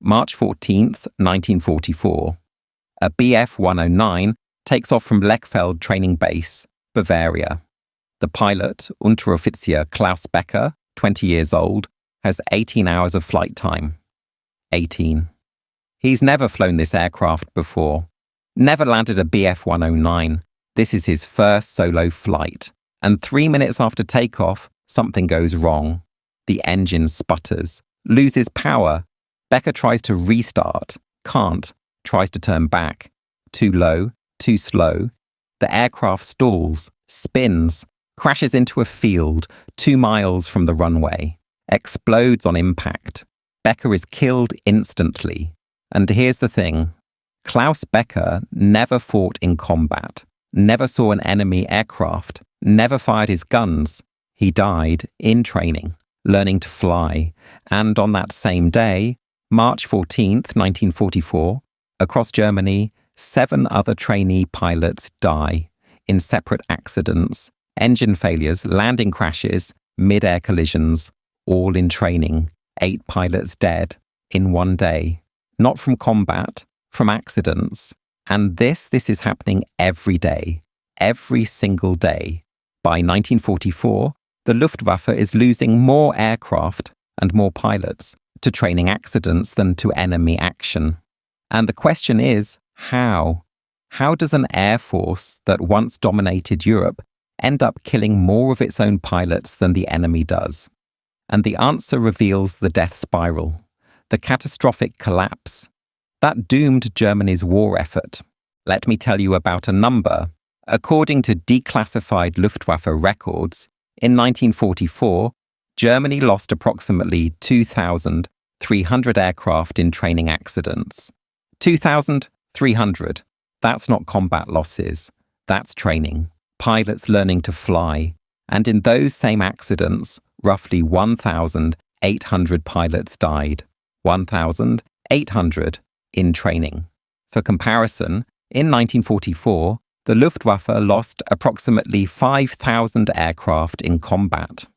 March 14th, 1944. A Bf-109 takes off from Lechfeld Training Base, Bavaria. The pilot, Unteroffizier Klaus Becker, 20 years old, has 18 hours of flight time. 18. He's never flown this aircraft before. Never landed a Bf-109. This is his first solo flight. And 3 minutes after takeoff, something goes wrong. The engine sputters, loses power. Becker tries to restart, can't, tries to turn back. Too low, too slow. The aircraft stalls, spins, crashes into a field 2 miles from the runway, explodes on impact. Becker is killed instantly. And here's the thing. Klaus Becker never fought in combat, never saw an enemy aircraft, never fired his guns. He died in training, learning to fly. And on that same day, March 14th, 1944, across Germany, 7 other trainee pilots die in separate accidents, engine failures, landing crashes, mid-air collisions, all in training. 8 pilots dead in one day. Not from combat, from accidents. And this is happening every day, every single day. By 1944, the Luftwaffe is losing more aircraft and more pilots to training accidents than to enemy action. And the question is, how? How does an air force that once dominated Europe end up killing more of its own pilots than the enemy does? And the answer reveals the death spiral, the catastrophic collapse. That doomed Germany's war effort. Let me tell you about a number. According to declassified Luftwaffe records, in 1944, Germany lost approximately 2,300 aircraft in training accidents. 2,300. That's not combat losses. That's training. Pilots learning to fly. And in those same accidents, roughly 1,800 pilots died. 1,800 in training. For comparison, in 1944, the Luftwaffe lost approximately 5,000 aircraft in combat.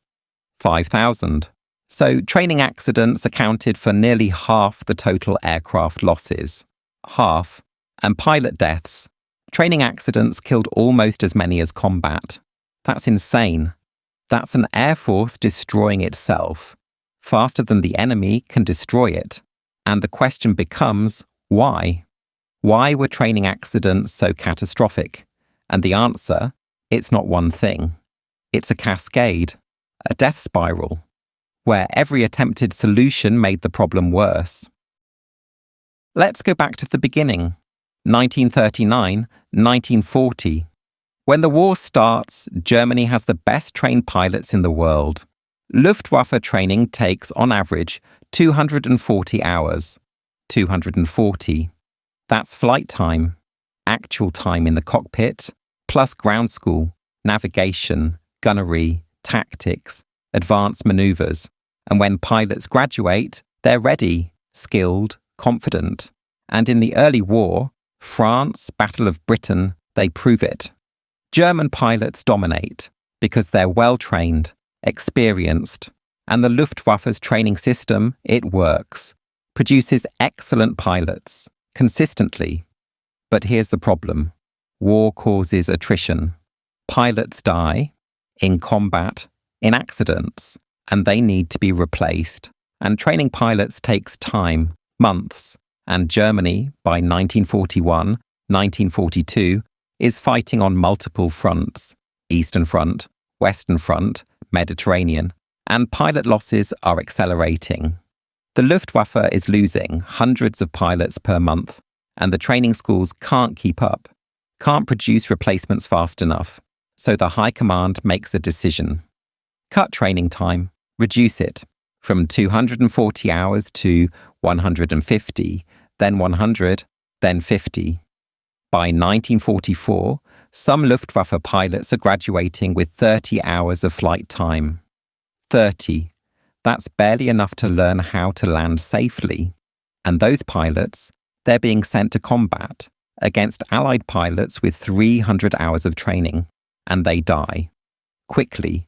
5,000. So training accidents accounted for nearly half the total aircraft losses. Half. And pilot deaths. Training accidents killed almost as many as combat. That's insane. That's an air force destroying itself, faster than the enemy can destroy it. And the question becomes, why? Why were training accidents so catastrophic? And the answer, it's not one thing. It's a cascade, a death spiral, where every attempted solution made the problem worse. Let's go back to the beginning, 1939, 1940. When the war starts, Germany has the best trained pilots in the world. Luftwaffe training takes, on average, 240 hours. 240. That's flight time, actual time in the cockpit, plus ground school, navigation, gunnery, tactics, advanced maneuvers. And when pilots graduate, they're ready, skilled, confident. And in the early war, France, Battle of Britain, they prove it. German pilots dominate because they're well-trained, experienced, and the Luftwaffe's training system, it works, produces excellent pilots, consistently. But here's the problem. War causes attrition. Pilots die, in combat, in accidents, and they need to be replaced. And training pilots takes time, months, and Germany, by 1941, 1942, is fighting on multiple fronts, Eastern Front, Western Front, Mediterranean, and pilot losses are accelerating. The Luftwaffe is losing hundreds of pilots per month, and the training schools can't keep up, can't produce replacements fast enough. So the High Command makes a decision. Cut training time, reduce it from 240 hours to 150, then 100, then 50. By 1944, some Luftwaffe pilots are graduating with 30 hours of flight time. 30. That's barely enough to learn how to land safely. And those pilots, they're being sent to combat against Allied pilots with 300 hours of training. And they die. Quickly,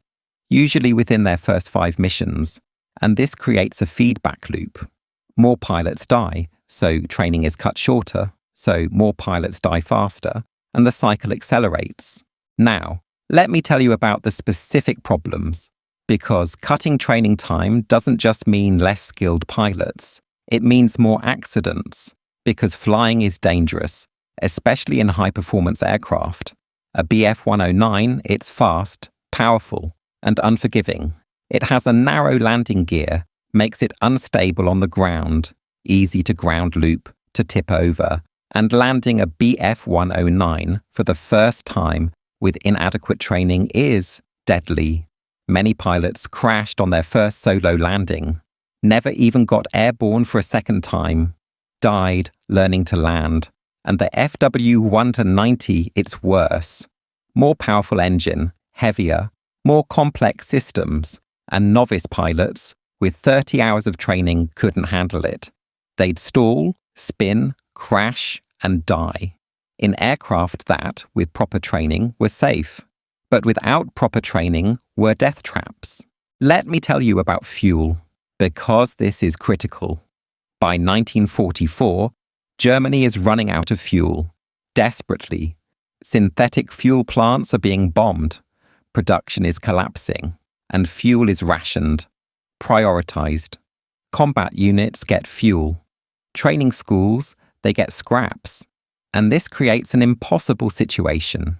usually within their first 5 missions. And this creates a feedback loop. More pilots die, so training is cut shorter, so more pilots die faster, and the cycle accelerates. Now, let me tell you about the specific problems, because cutting training time doesn't just mean less skilled pilots. It means more accidents, because flying is dangerous, especially in high-performance aircraft. A Bf-109, it's fast, powerful, and unforgiving. It has a narrow landing gear, makes it unstable on the ground, easy to ground loop, to tip over, and landing a Bf-109 for the first time with inadequate training is deadly. Many pilots crashed on their first solo landing, never even got airborne for a second time, died learning to land, and the FW-190, it's worse. More powerful engine, heavier, more complex systems, and novice pilots with 30 hours of training couldn't handle it. They'd stall, spin, crash, and die. In aircraft that, with proper training, were safe, but without proper training were death traps. Let me tell you about fuel, because this is critical. By 1944, Germany is running out of fuel, desperately. Synthetic fuel plants are being bombed, production is collapsing, and fuel is rationed, prioritized. Combat units get fuel. Training schools, they get scraps. And this creates an impossible situation.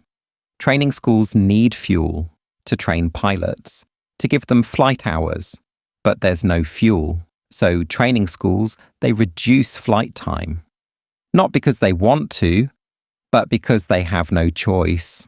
Training schools need fuel to train pilots, to give them flight hours, but there's no fuel. So training schools, they reduce flight time. Not because they want to, but because they have no choice.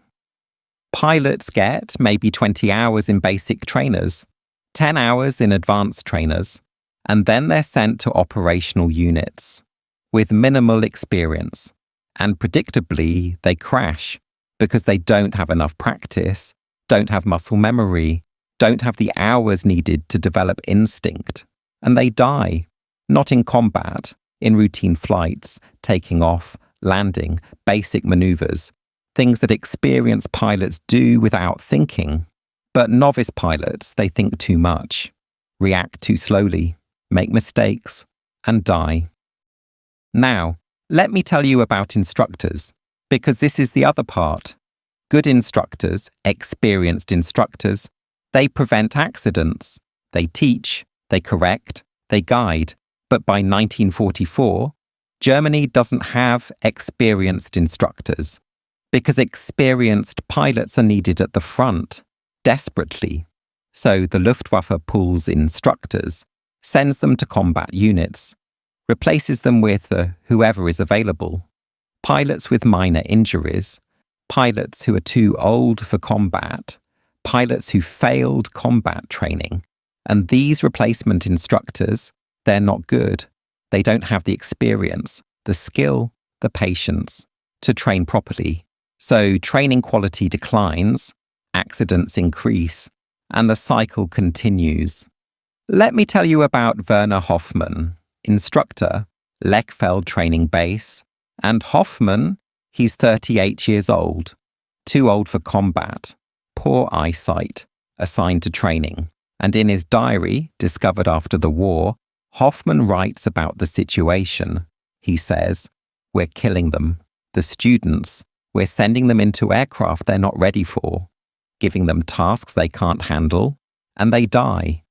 Pilots get maybe 20 hours in basic trainers, 10 hours in advanced trainers, and then they're sent to operational units with minimal experience. And predictably, they crash because they don't have enough practice, don't have muscle memory, don't have the hours needed to develop instinct. And they die, not in combat, in routine flights, taking off, landing, basic maneuvers, things that experienced pilots do without thinking. But novice pilots, they think too much, react too slowly, make mistakes, and die. Now, let me tell you about instructors, because this is the other part. Good instructors, experienced instructors, they prevent accidents. They teach, they correct, they guide. But by 1944, Germany doesn't have experienced instructors, because experienced pilots are needed at the front, desperately. So the Luftwaffe pulls instructors, sends them to combat units, replaces them with whoever is available. Pilots with minor injuries, pilots who are too old for combat, pilots who failed combat training. And these replacement instructors, they're not good. They don't have the experience, the skill, the patience to train properly. So training quality declines, accidents increase, and the cycle continues. Let me tell you about Werner Hoffmann, instructor, Lechfeld Training Base, and Hoffmann, he's 38 years old, too old for combat, poor eyesight, assigned to training. And in his diary, discovered after the war, Hoffmann writes about the situation. He says, "We're killing them. The students, we're sending them into aircraft they're not ready for, giving them tasks they can't handle, and they die.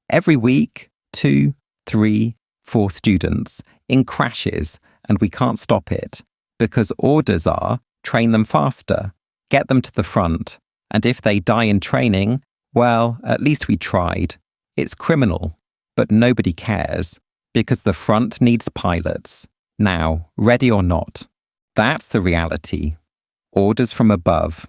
Every week, 2, 3, 4 students in crashes, and we can't stop it, because orders are, train them faster, get them to the front, and if they die in training, well, at least we tried. It's criminal, but nobody cares, because the front needs pilots, now, ready or not. That's the reality. Orders from above.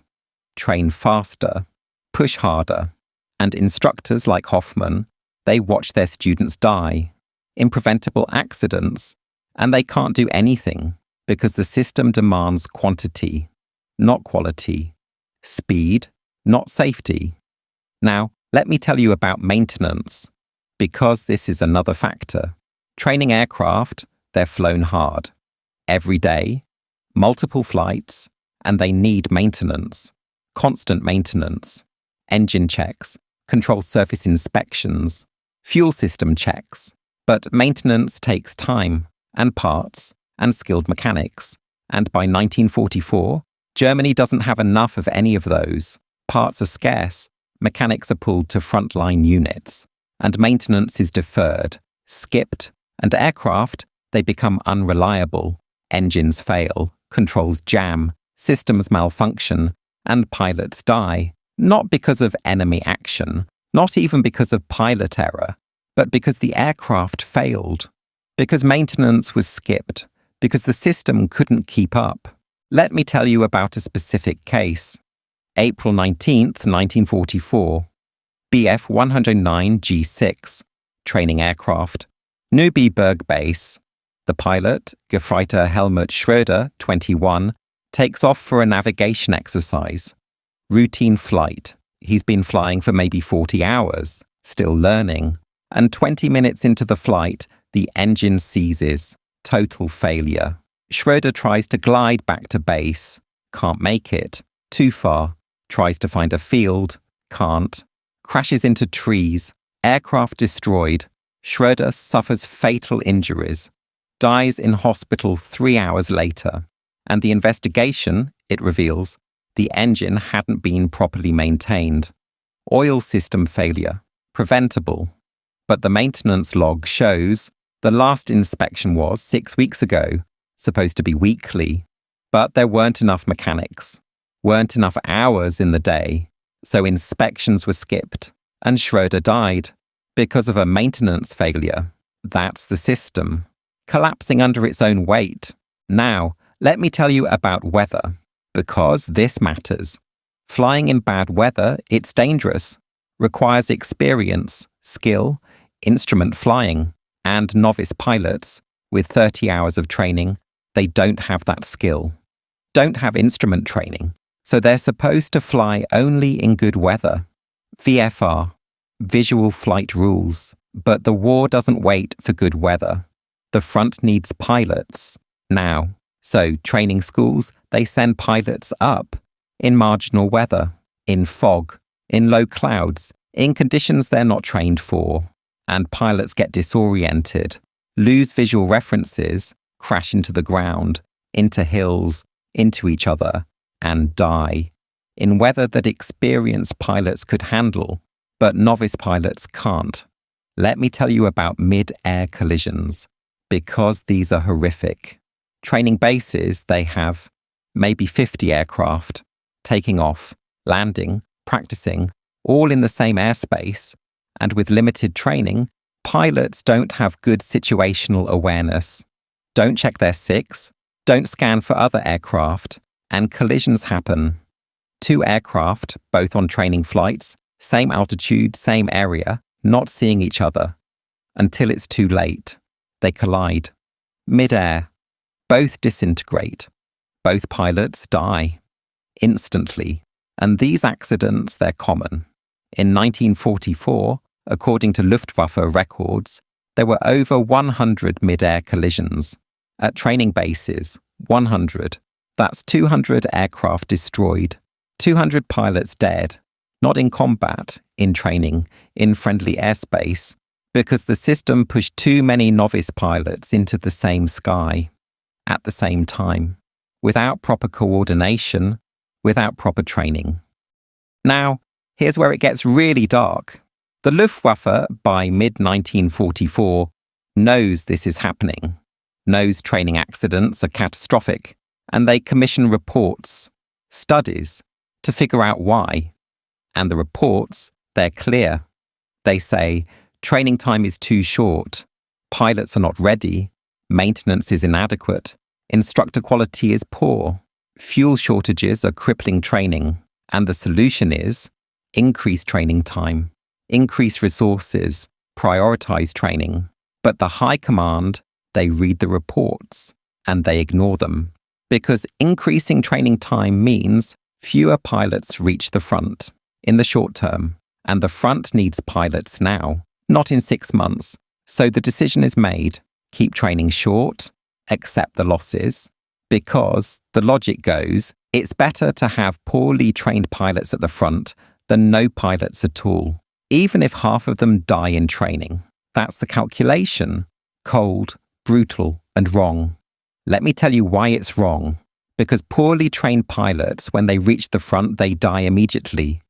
Train faster, push harder, and instructors like Hoffmann, they watch their students die in preventable accidents, and they can't do anything because the system demands quantity, not quality, speed, not safety. Now, let me tell you about maintenance, because this is another factor. Training aircraft, they're flown hard. Every day, multiple flights, and they need maintenance, constant maintenance, engine checks, control surface inspections, fuel system checks, But maintenance takes time, and parts, and skilled mechanics. And by 1944, Germany doesn't have enough of any of those. Parts are scarce, mechanics are pulled to frontline units, and maintenance is deferred, skipped, and aircraft, they become unreliable. Engines fail, controls jam, systems malfunction, and pilots die, not because of enemy action, not even because of pilot error, but because the aircraft failed, because maintenance was skipped, because the system couldn't keep up. Let me tell you about a specific case. April 19th, 1944. Bf 109 G6, training aircraft, Neubiberg base. The pilot, Gefreiter Helmut Schröder, 21, takes off for a navigation exercise. Routine flight. He's been flying for maybe 40 hours, still learning. And 20 minutes into the flight, the engine seizes. Total failure. Schröder tries to glide back to base. Can't make it. Too far. Tries to find a field. Can't. Crashes into trees. Aircraft destroyed. Schröder suffers fatal injuries. Dies in hospital 3 hours later. And the investigation, it reveals, the engine hadn't been properly maintained. Oil system failure. Preventable. But the maintenance log shows the last inspection was 6 weeks ago, supposed to be weekly. But there weren't enough mechanics, weren't enough hours in the day, so inspections were skipped, and Schröder died because of a maintenance failure. That's the system, collapsing under its own weight. Now, let me tell you about weather, because this matters. Flying in bad weather, it's dangerous, requires experience, skill, instrument flying, and novice pilots, with 30 hours of training, they don't have that skill, don't have instrument training, so they're supposed to fly only in good weather. VFR, visual flight rules, but the war doesn't wait for good weather. The front needs pilots now, so training schools, they send pilots up in marginal weather, in fog, in low clouds, in conditions they're not trained for. And pilots get disoriented, lose visual references, crash into the ground, into hills, into each other, and die, in weather that experienced pilots could handle, but novice pilots can't. Let me tell you about mid-air collisions, because these are horrific. Training bases, they have maybe 50 aircraft, taking off, landing, practicing, all in the same airspace. And with limited training, pilots don't have good situational awareness, don't check their SIGs, don't scan for other aircraft, and collisions happen. 2 aircraft, both on training flights, same altitude, same area, not seeing each other. Until it's too late. They collide. Mid-air. Both disintegrate. Both pilots die. Instantly. And these accidents, they're common. In 1944, according to Luftwaffe records, there were over 100 mid-air collisions. At training bases, 100. That's 200 aircraft destroyed, 200 pilots dead, not in combat, in training, in friendly airspace, because the system pushed too many novice pilots into the same sky, at the same time, without proper coordination, without proper training. Now, here's where it gets really dark. The Luftwaffe, by mid-1944, knows this is happening, knows training accidents are catastrophic, and they commission reports, studies, to figure out why. And the reports, they're clear. They say, training time is too short, pilots are not ready, maintenance is inadequate, instructor quality is poor, fuel shortages are crippling training, and the solution is increase training time. Increase resources, prioritize training. But the high command, they read the reports and they ignore them. Because increasing training time means fewer pilots reach the front in the short term. And the front needs pilots now, not in 6 months. So the decision is made, keep training short, accept the losses. Because the logic goes, it's better to have poorly trained pilots at the front than no pilots at all. Even if half of them die in training. That's the calculation. Cold, brutal, and wrong. Let me tell you why it's wrong. Because poorly trained pilots, when they reach the front, they die immediately.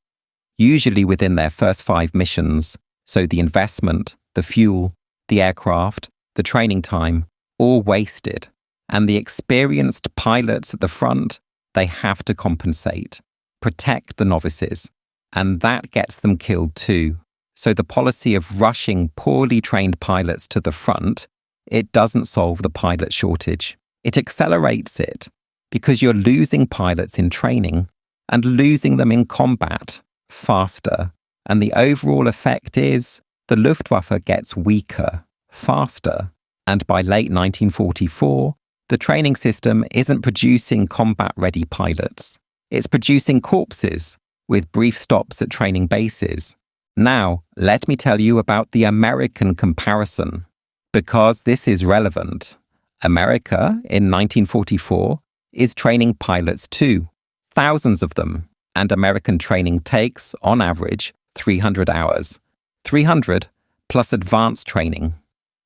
Usually within their first 5 missions. So the investment, the fuel, the aircraft, the training time, all wasted. And the experienced pilots at the front, they have to compensate, protect the novices. And that gets them killed too. So the policy of rushing poorly trained pilots to the front, it doesn't solve the pilot shortage. It accelerates it because you're losing pilots in training and losing them in combat faster. And the overall effect is the Luftwaffe gets weaker, faster. And by late 1944, the training system isn't producing combat-ready pilots. It's producing corpses with brief stops at training bases. Now, let me tell you about the American comparison, because this is relevant. America, in 1944, is training pilots too, thousands of them, and American training takes, on average, 300 hours. 300 plus advanced training,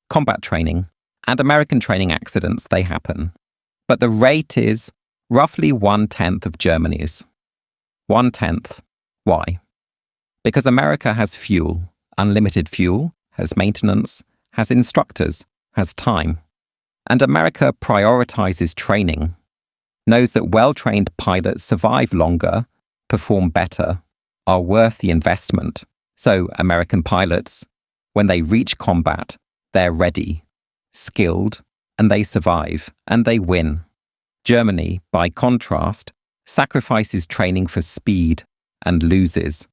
combat training, and American training accidents, they happen. But the rate is roughly 1/10 of Germany's. 1/10. Why? Because America has fuel, unlimited fuel, has maintenance, has instructors, has time. And America prioritizes training, knows that well-trained pilots survive longer, perform better, are worth the investment. So American pilots, when they reach combat, they're ready, skilled, and they survive, and they win. Germany, by contrast, sacrifices training for speed and loses,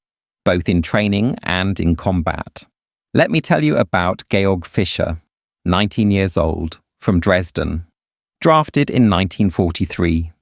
both in training and in combat. Let me tell you about Georg Fischer, 19 years old, from Dresden, drafted in 1943,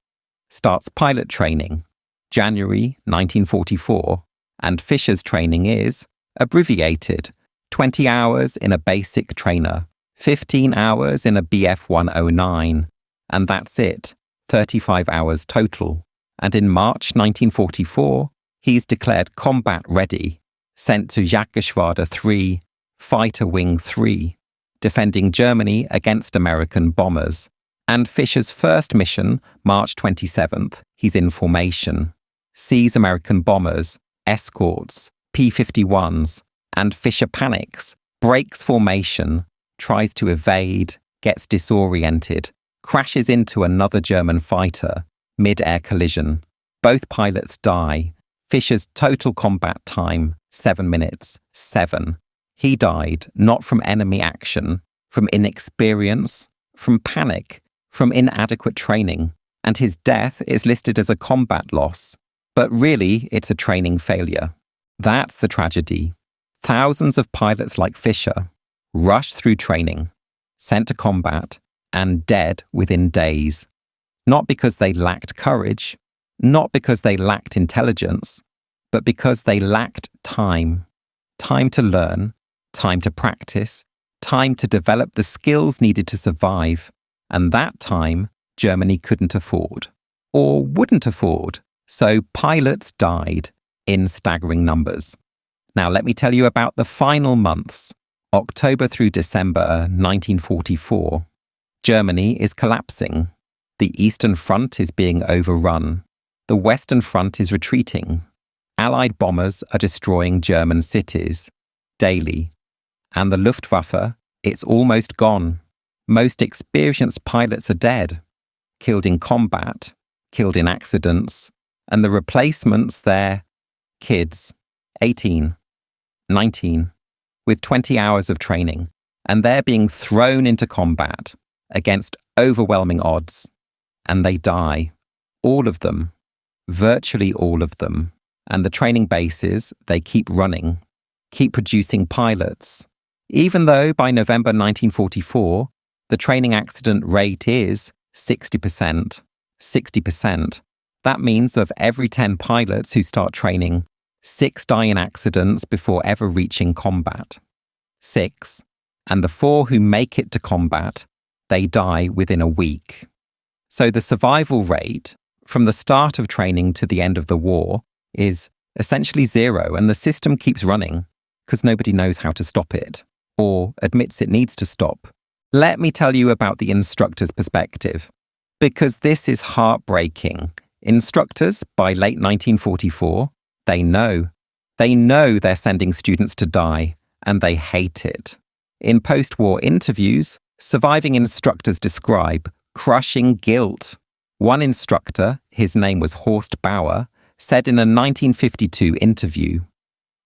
starts pilot training, January 1944, and Fischer's training is abbreviated, 20 hours in a basic trainer, 15 hours in a BF 109, and that's it, 35 hours total. And in March 1944, he's declared combat ready, sent to Jagdgeschwader 3, Fighter Wing 3, defending Germany against American bombers. And Fischer's first mission, March 27th, he's in formation, sees American bombers, escorts, P-51s, and Fischer panics, breaks formation, tries to evade, gets disoriented, crashes into another German fighter, mid-air collision. Both pilots die. Fischer's total combat time, 7 minutes, 7. He died not from enemy action, from inexperience, from panic, from inadequate training, and his death is listed as a combat loss. But really, it's a training failure. That's the tragedy. Thousands of pilots like Fischer rushed through training, sent to combat, and dead within days. Not because they lacked courage, not because they lacked intelligence, but because they lacked time. Time to learn, time to practice, time to develop the skills needed to survive. And that time, Germany couldn't afford, or wouldn't afford. So pilots died in staggering numbers. Now let me tell you about the final months, October through December 1944. Germany is collapsing. The Eastern Front is being overrun. The Western Front is retreating. Allied bombers are destroying German cities daily. And the Luftwaffe, it's almost gone. Most experienced pilots are dead, killed in combat, killed in accidents, and the replacements, they're kids, 18, 19, with 20 hours of training, and they're being thrown into combat against overwhelming odds, and they die, all of them, virtually all of them. And the training bases, they keep running, keep producing pilots, even though by November 1944, the training accident rate is 60%. 60%. That means of every 10 pilots who start training, 6 die in accidents before ever reaching combat. 6. And the 4 who make it to combat, they die within a week. So the survival rate, from the start of training to the end of the war, is essentially 0, and the system keeps running because nobody knows how to stop it. or admits it needs to stop, let me tell you about the instructor's perspective. Because this is heartbreaking. Instructors, by late 1944, they know they're sending students to die, and they hate it. In post-war interviews, surviving instructors describe crushing guilt. One instructor, his name was Horst Bauer, said in a 1952 interview,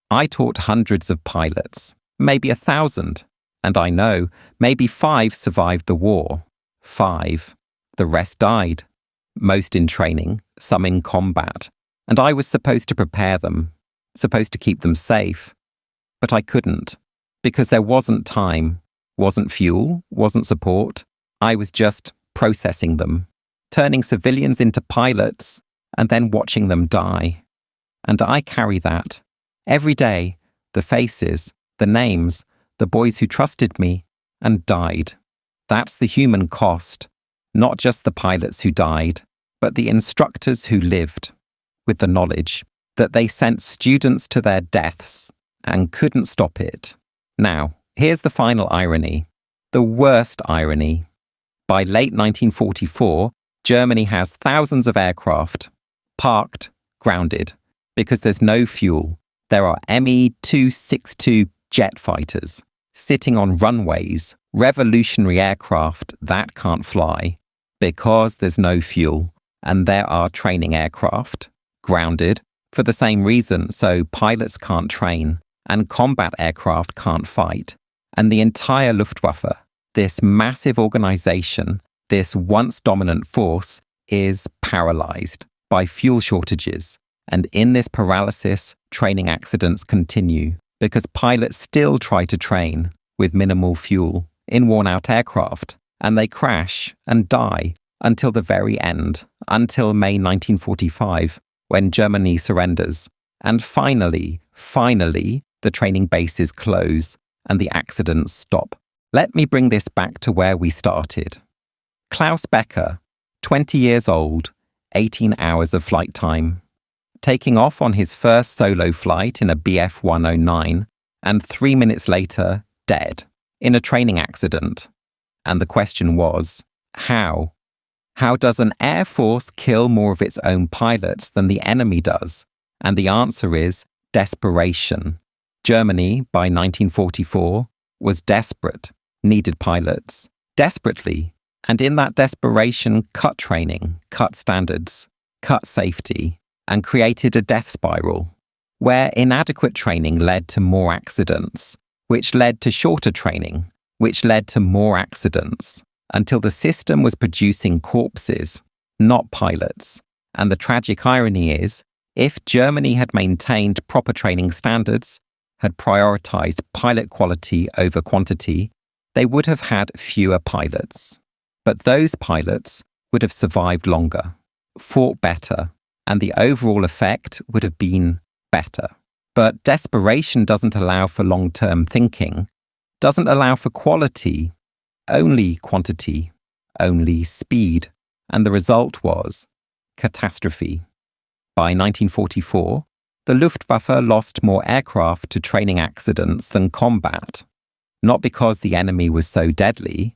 "I taught hundreds of pilots, maybe 1,000, and I know maybe 5 survived the war. 5. The rest died. Most in training, some in combat, and I was supposed to prepare them, supposed to keep them safe. But I couldn't, because there wasn't time, wasn't fuel, wasn't support. I was just processing them, turning civilians into pilots, and then watching them die. And I carry that. Every day, the faces, the names, the boys who trusted me and died. That's the human cost, not just the pilots who died, but the instructors who lived, with the knowledge that they sent students to their deaths and couldn't stop it. Now, here's the final irony, the worst irony. By late 1944, Germany has thousands of aircraft parked, grounded, because there's no fuel. There are Me-262 jet fighters sitting on runways, revolutionary aircraft that can't fly because there's no fuel. And there are training aircraft grounded for the same reason, so pilots can't train and combat aircraft can't fight. And the entire Luftwaffe, this massive organization, this once dominant force, is paralyzed by fuel shortages. And in this paralysis, training accidents continue because pilots still try to train with minimal fuel in worn-out aircraft, and they crash and die until the very end, until May 1945, when Germany surrenders. And finally, the training bases close and the accidents stop. Let me bring this back to where we started. Klaus Becker, 20 years old, 18 hours of flight time. Taking off on his first solo flight in a Bf 109, and 3 minutes later, dead, in a training accident. And the question was, how? How does an air force kill more of its own pilots than the enemy does? And the answer is desperation. Germany, by 1944, was desperate, needed pilots, desperately. And in that desperation, cut training, cut standards, cut safety, and created a death spiral, where inadequate training led to more accidents, which led to shorter training, which led to more accidents, until the system was producing corpses, not pilots. And the tragic irony is, if Germany had maintained proper training standards, had prioritized pilot quality over quantity, they would have had fewer pilots. But those pilots would have survived longer, fought better, and the overall effect would have been better. But desperation doesn't allow for long-term thinking, doesn't allow for quality, only quantity, only speed, and the result was catastrophe. By 1944, the Luftwaffe lost more aircraft to training accidents than combat, not because the enemy was so deadly,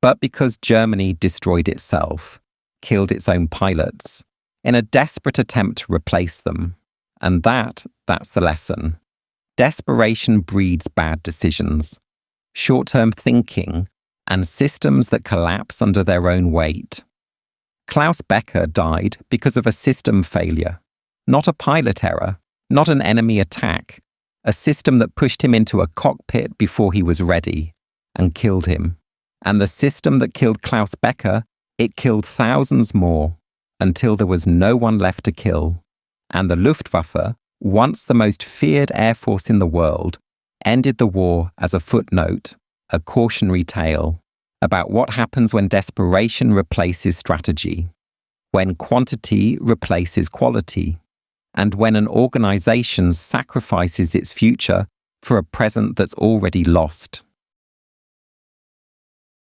but because Germany destroyed itself, killed its own pilots, in a desperate attempt to replace them. And that's the lesson. Desperation breeds bad decisions, short-term thinking, and systems that collapse under their own weight. Klaus Becker died because of a system failure, not a pilot error, not an enemy attack, a system that pushed him into a cockpit before he was ready and killed him. And the system that killed Klaus Becker, it killed thousands more until there was no one left to kill. And the Luftwaffe, once the most feared air force in the world, ended the war as a footnote, a cautionary tale about what happens when desperation replaces strategy, when quantity replaces quality, and when an organization sacrifices its future for a present that's already lost.